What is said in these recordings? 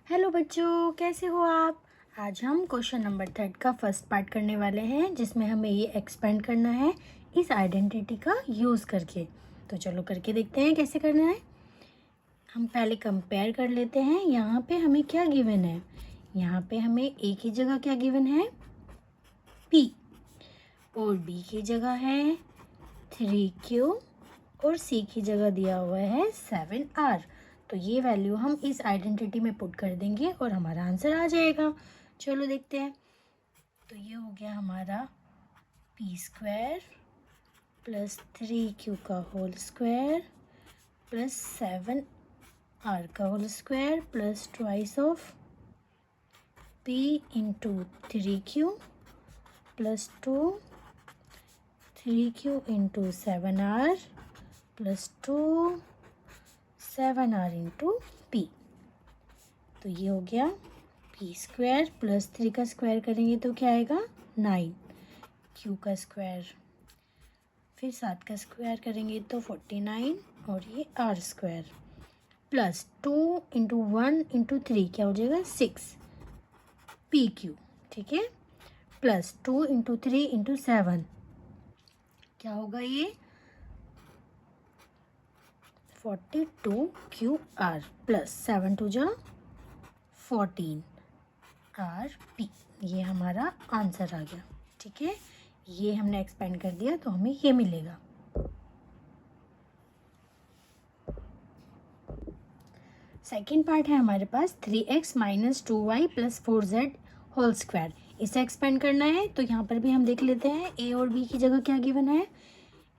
Hello बच्चों, कैसे हो आप। आज हम क्वेश्चन नंबर 3 का फर्स्ट पार्ट करने वाले हैं, जिसमें हमें ये एक्सपेंड करना है इस आइडेंटिटी का यूज़ करके। तो चलो करके देखते हैं कैसे करना है। हम पहले कंपेयर कर लेते हैं। यहाँ पे हमें क्या गिवन है, यहाँ पे हमें ए की जगह क्या गिवन है, पी, और बी की जगह है 3Q, और सी की जगह दिया हुआ है 7R। तो ये वैल्यू हम इस आइडेंटिटी में पुट कर देंगे और हमारा आंसर आ जाएगा। चलो देखते हैं। तो ये हो गया हमारा p² प्लस 3Q का होल स्क्वायर प्लस 7R का whole square plus twice of p into 3Q plus 3Q into 7R plus 7R into p. तो ये हो गया p² प्लस 3 का स्क्वायर करेंगे तो क्या आएगा 9, Q का स्क्वायर, फिर 7 का स्क्वायर करेंगे तो 49, और ये R² प्लस 2 इंटू 1 इंटू 3 क्या हो जाएगा 6 PQ, ठीक है, प्लस 2 इंटू 3 इंटू 7 क्या होगा ये 42QR प्लस 7 टू जा 14RP। ये हमारा आंसर आ गया, ठीक है। ये हमने एक्सपेंड कर दिया तो हमें ये मिलेगा। सेकेंड पार्ट है हमारे पास 3x minus 2y plus 4z whole square. इसे एक्सपेंड करना है तो यहाँ पर भी हम देख लेते हैं ए और बी की जगह क्या गिवन है।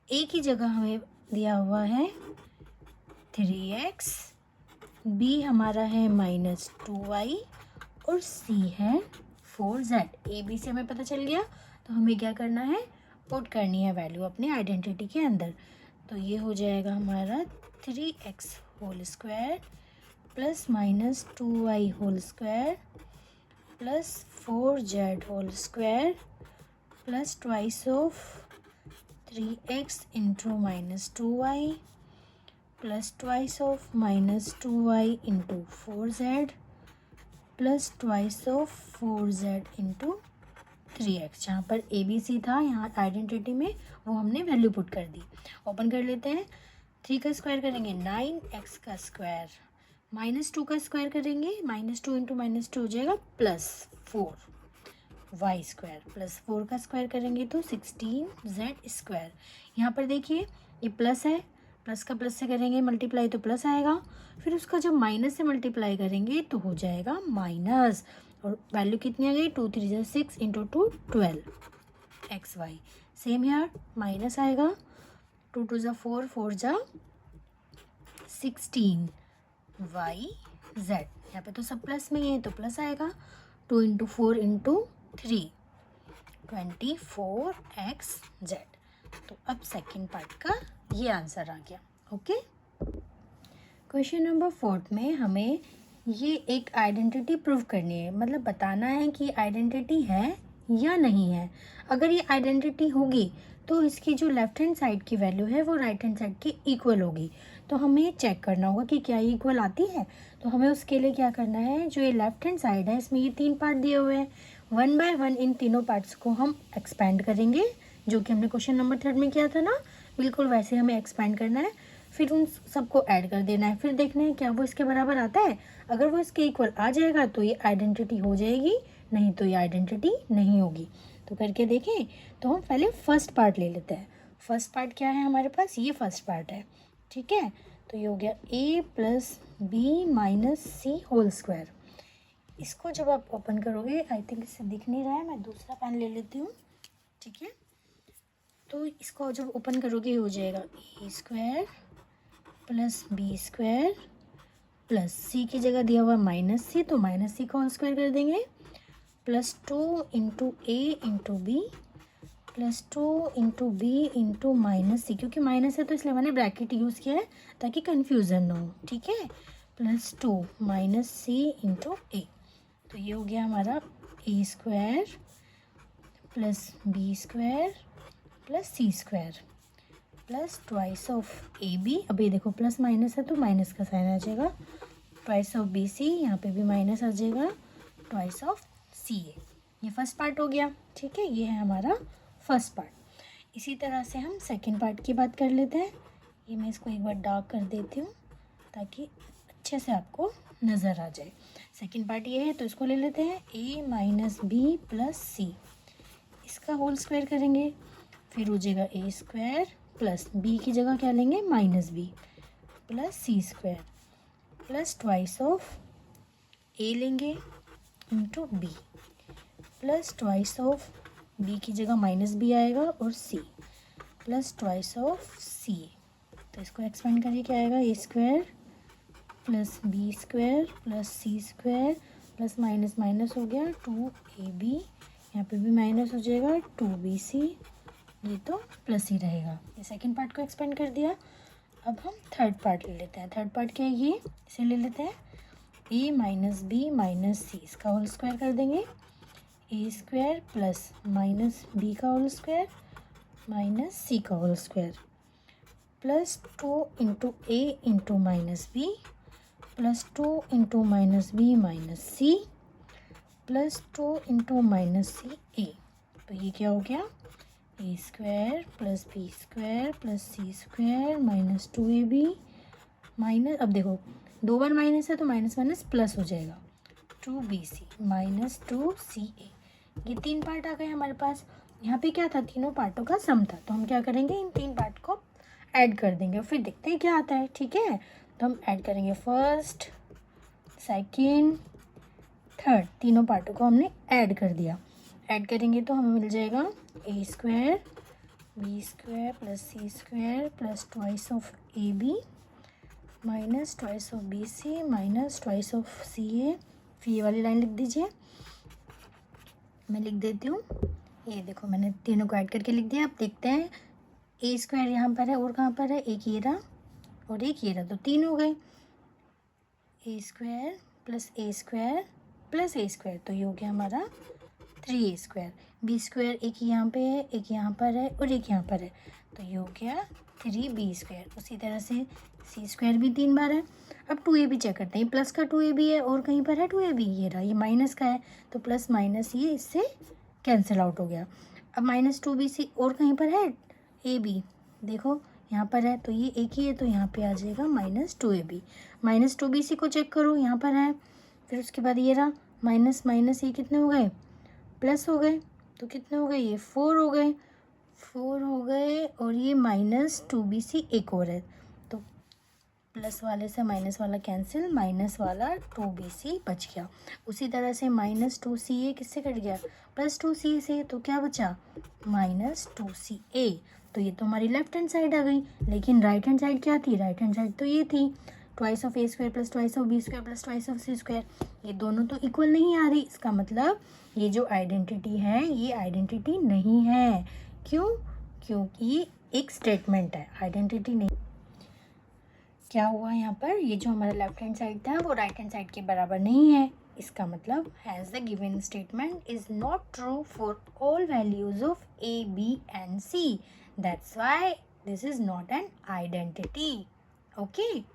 ए की जगह हमें दिया हुआ है 3x, बी हमारा है माइनस 2y, और सी है 4z। ए बी से हमें पता चल गया, तो हमें क्या करना है, पुट करनी है वैल्यू अपने आइडेंटिटी के अंदर। तो ये हो जाएगा हमारा 3x whole square plus minus 2y whole square plus 4z whole square plus twice of 3x into minus 2y plus twice of minus 2y into 4z plus twice of 4z into 3x। जहाँ पर A B C था यहाँ identity में, वो हमने value put कर दी। Open कर लेते हैं। 3 का स्क्वायर करेंगे 9x का स्क्वायर, माइनस 2 का स्क्वायर करेंगे माइनस 2 इंटू माइनस 2 हो जाएगा प्लस 4y² प्लस 4 का स्क्वायर करेंगे तो 16z²। यहाँ पर देखिए ये प्लस है, प्लस का प्लस से करेंगे मल्टीप्लाई तो प्लस आएगा, फिर उसका जब माइनस से मल्टीप्लाई करेंगे तो हो जाएगा माइनस, और वैल्यू कितनी आ गई 2 3 जा 6 इंटू 2 12xy। सेम यार माइनस आएगा, 2 2 जा 4 4 जा 16yz। यहाँ पे तो सब प्लस में ही है तो प्लस आएगा, 2 इंटू 4 इंटू 3 24xz। तो अब सेकेंड पार्ट का ये आंसर आ गया। ओके, क्वेश्चन नंबर 4 में हमें ये एक आइडेंटिटी प्रूव करनी है, मतलब बताना है कि आइडेंटिटी है या नहीं है। अगर ये आइडेंटिटी होगी तो इसकी जो लेफ्ट हैंड साइड की वैल्यू है वो राइट हैंड साइड की इक्वल होगी। तो हमें चेक करना होगा कि क्या ये इक्वल आती है। तो हमें उसके लिए क्या करना है, जो ये लेफ्ट हैंड साइड है इसमें ये 3 पार्ट दिए हुए हैं, 1 बाय 1 इन तीनों पार्ट्स को हम एक्सपेंड करेंगे, जो कि हमने क्वेश्चन नंबर 3 में किया था ना, बिल्कुल वैसे हमें एक्सपेंड करना है। फिर उन सबको ऐड कर देना है, फिर देखना है क्या वो इसके बराबर आता है। अगर वो इसके इक्वल आ जाएगा तो ये आइडेंटिटी हो जाएगी, नहीं तो ये आइडेंटिटी नहीं होगी। तो करके देखें। तो हम पहले फर्स्ट पार्ट ले लेते हैं। फर्स्ट पार्ट क्या है हमारे पास, ये फर्स्ट पार्ट है, ठीक है। तो ये हो गया a plus b minus c whole square. इसको जब आप ओपन करोगे, आई थिंक इससे दिख नहीं रहा है, मैं दूसरा पेन ले लेती हूँ, ठीक है। तो इसको जब ओपन करोगे ये हो जाएगा a² प्लस b² प्लस सी की जगह दिया हुआ माइनस सी, तो माइनस सी का होल स्क्वायर कर देंगे, plus 2 into A into B plus 2 into B into minus C, क्योंकि माइनस है तो इसलिए मैंने ब्रैकेट यूज़ किया है ताकि कन्फ्यूज़न ना हो, ठीक है। Plus 2 minus c into a. तो ये हो गया हमारा a² plus b² plus c² plus twice of A b. अब ये देखो प्लस माइनस है तो माइनस का साइन आ जाएगा, ट्वाइस ऑफ बी सी, यहाँ पे भी माइनस आ जाएगा ट्वाइस ऑफ सी ए। ये फर्स्ट पार्ट हो गया, ठीक है, ये है हमारा फर्स्ट पार्ट। इसी तरह से हम सेकंड पार्ट की बात कर लेते हैं। ये मैं इसको एक बार डार्क कर देती हूँ ताकि अच्छे से आपको नज़र आ जाए। सेकंड पार्ट ये है, तो इसको ले लेते हैं a माइनस बी प्लस सी, इसका होल स्क्वायर करेंगे, फिर हो जाएगा a स्क्वायर प्लस b की जगह क्या लेंगे minus B plus C square plus twice of a लेंगे into B plus twice of b की जगह माइनस बी आएगा और c plus twice of c। तो इसको एक्सपेंड करिए, क्या आएगा a square plus B square plus C square plus minus minus हो गया 2ab, यहाँ पे भी माइनस हो जाएगा 2bc, ये तो प्लस ही रहेगा। ये सेकंड पार्ट को एक्सपेंड कर दिया। अब हम थर्ड पार्ट ले लेते हैं। थर्ड पार्ट क्या है, ये इसे ले लेते हैं a minus B minus C, इसका होल स्क्वायर कर देंगे, a square plus minus B का होल स्क्वायर माइनस सी का whole square plus 2 into A into minus B plus 2 into minus B minus C plus 2 into minus C A. तो ये क्या हो गया, A square plus B square plus C square minus 2ab minus, अब देखो दो बार minus है तो माइनस माइनस प्लस हो जाएगा 2bc माइनस 2ca। ये तीन पार्ट आ गए हमारे पास। यहाँ पे क्या था, तीनों पार्टों का सम था, तो हम क्या करेंगे, इन तीन पार्ट को ऐड कर देंगे और फिर देखते हैं क्या आता है, ठीक है। तो हम ऐड करेंगे फर्स्ट सेकंड थर्ड, तीनों पार्टों को हमने ऐड कर दिया। ऐड करेंगे तो हमें मिल जाएगा A square B square plus C square plus twice of A B minus twice of B C minus twice of C A. फिर ये वाली लाइन लिख दीजिए, मैं लिख देती हूँ। ये देखो मैंने तीनों को ऐड करके लिख दिया। अब देखते हैं, ए स्क्वायर यहाँ पर है और कहाँ पर है, एक ये रहा और एक ये रहा, तो तीन हो गए, ए स्क्वायर प्लस ए स्क्वायर प्लस ए स्क्वायर, तो ये हो गया हमारा 3a स्क्वायर। बी स्क्वायर एक यहाँ पे है, एक यहाँ पर है और एक यहाँ पर है, तो ये हो गया 3b स्क्वायर। उसी तरह से सी स्क्वायर भी तीन बार है। अब 2ab चेक करते हैं, प्लस का 2ab है और कहीं पर है 2ab, ये रहा, ये माइनस का है, तो प्लस माइनस ये इससे कैंसिल आउट हो गया। अब माइनस 2bc और कहीं पर है ab, देखो यहाँ पर है, तो ये एक ही है, तो यहाँ पे आ जाएगा माइनस 2ab। माइनस 2bc को चेक करो, यहाँ पर है, फिर उसके बाद ये रहा माइनस माइनस, ये कितने हो गए, प्लस हो गए, तो कितने हो गए, ये 4 हो गए, 4 हो गए, और ये माइनस 2bc एक और है, तो प्लस वाले से माइनस वाला कैंसिल, माइनस वाला 2bc बच गया। उसी तरह से माइनस 2ca किससे कट गया, प्लस 2c से, तो क्या बचा माइनस 2ca। तो ये तो हमारी लेफ्ट हैंड साइड आ गई, लेकिन राइट हैंड साइड क्या थी, राइट हैंड साइड तो ये थी twice of a square plus twice of b square plus twice of c square. ये दोनों तो इक्वल नहीं आ रही, इसका मतलब ये जो आइडेंटिटी है ये आइडेंटिटी नहीं है। क्यों, क्योंकि एक स्टेटमेंट है, आइडेंटिटी नहीं। क्या हुआ यहाँ पर, ये जो हमारा लेफ्ट हैंड साइड था वो राइट हैंड साइड के बराबर नहीं है, इसका मतलब has the given statement is not true for all values of A b and c, that's why this is not an identity. Okay.